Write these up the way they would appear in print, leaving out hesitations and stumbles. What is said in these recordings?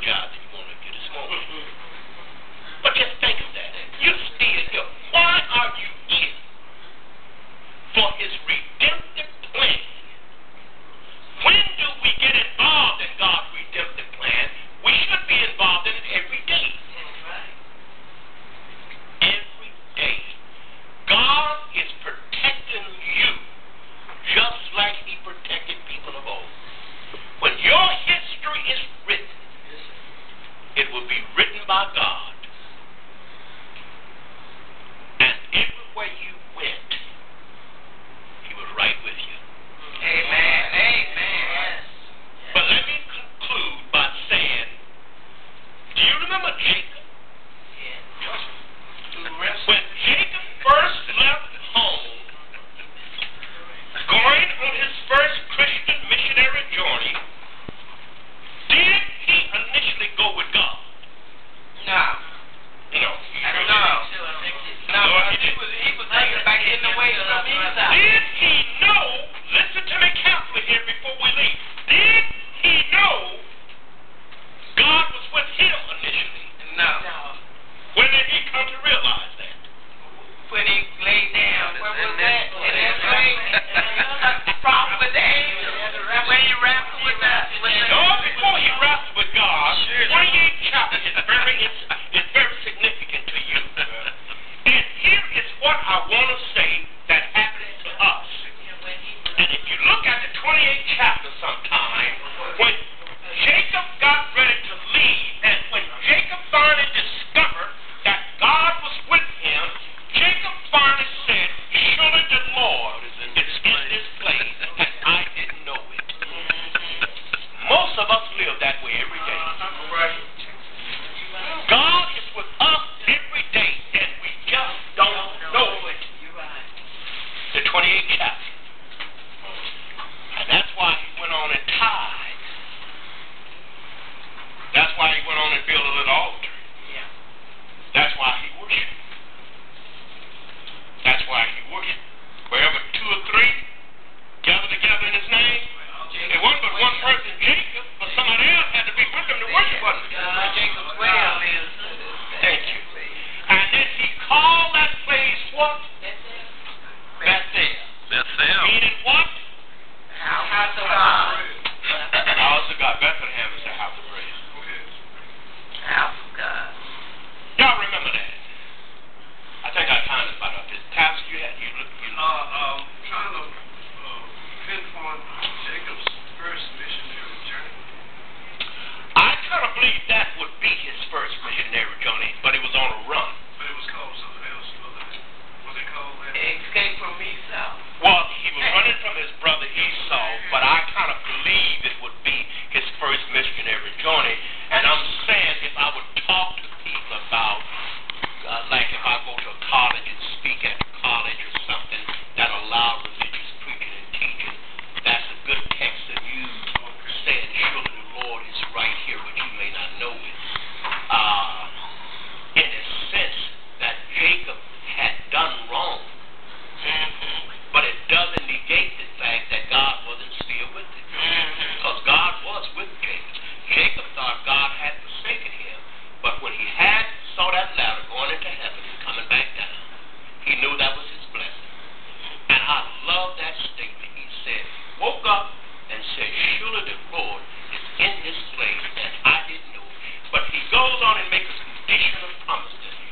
apologize if you want to this morning. But just think of that. You're still here. Why are you here? For his redemptive plan. When do we get involved in God's redemptive plan? We should be involved in it every day. Every day. God is protecting you just like he protected people of old. When your history is written, it will be written by God. And everywhere you went, he was right with you. Amen. Amen. But let me conclude by saying, do you remember Jacob? When Jacob first left home, going on his first Christian missionary journey, did he initially go with God? No. No. I don't know. No, he was thinking back in the way from inside. Did he know, listen to me carefully here before we leave, did he know God was with him initially? No. When did he come to realize that? When he laid down, where was that? In that grave? Problem with the angel. When he wrestled with the... No, before he wrestled with God, 28th chapter is very significant to you. And here is what I want to say that happened to us. And if you look at the 28th chapter sometime, when Jacob got ready to leave, and when Jacob finally discovered that God was with him, Jacob finally said, surely the Lord is in this place, and I didn't know it. Most of us live that way every day. God is with us every day, and we just don't know it. The 28th chapter. And that's why he went on and tithed. That's why he went on and built a little altar. That's why he worshiped. That's why he worshiped. Wherever two or three gather together in his name, it wasn't but one person, Jacob, but somebody else had to be with him to worship, wasn't it? Jacob's well is... Thank you. And then he called that place what? Bethel. Bethel. Meaning what? House of God. House of God. Bethlehem is the house of praise. House of God. Y'all remember that? I think our time is about up. This task you had, you look. Trying to pinpoint Jacob's first missionary journey. I kind of believe that would be his first missionary journey, but it was on a run. But it was called something else, wasn't it? Was it called that? Escape from Esau. Well, he was running from his brother Esau, but I kind of believe it would be his first missionary journey. And I'm saying if I would talk to people about, like if I go to a college and speak at a college or something that allow religious preaching and teaching, that's a good text to use, saying surely the Lord is right here, but you may not know it. In the sense that Jacob had done wrong. But it doesn't negate the fact that God wasn't still with him. Because God was with Jacob. Jacob thought God had forsaken him. But when he saw that ladder going into heaven and coming back down, he knew that was his blessing. And I love that statement. He said, woke up and said, surely the Lord is in this place, and I didn't know it. But he goes on and makes a conditional promise to him.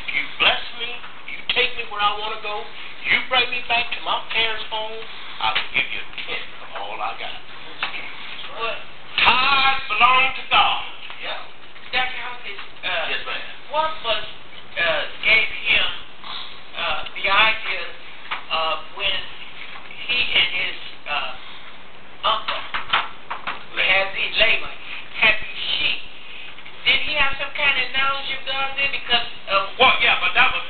If you bless me, you take me where I want to go, you bring me back to my parents' home, I will give you a tenth of all I got. What? Tithes belong to God. Yeah. Dr. Hawkins, Yes, ma'am. what was gave him the idea of when he and his uncle Laban had these sheep? Did he have some kind of knowledge of God then? Because Well, yeah, but that was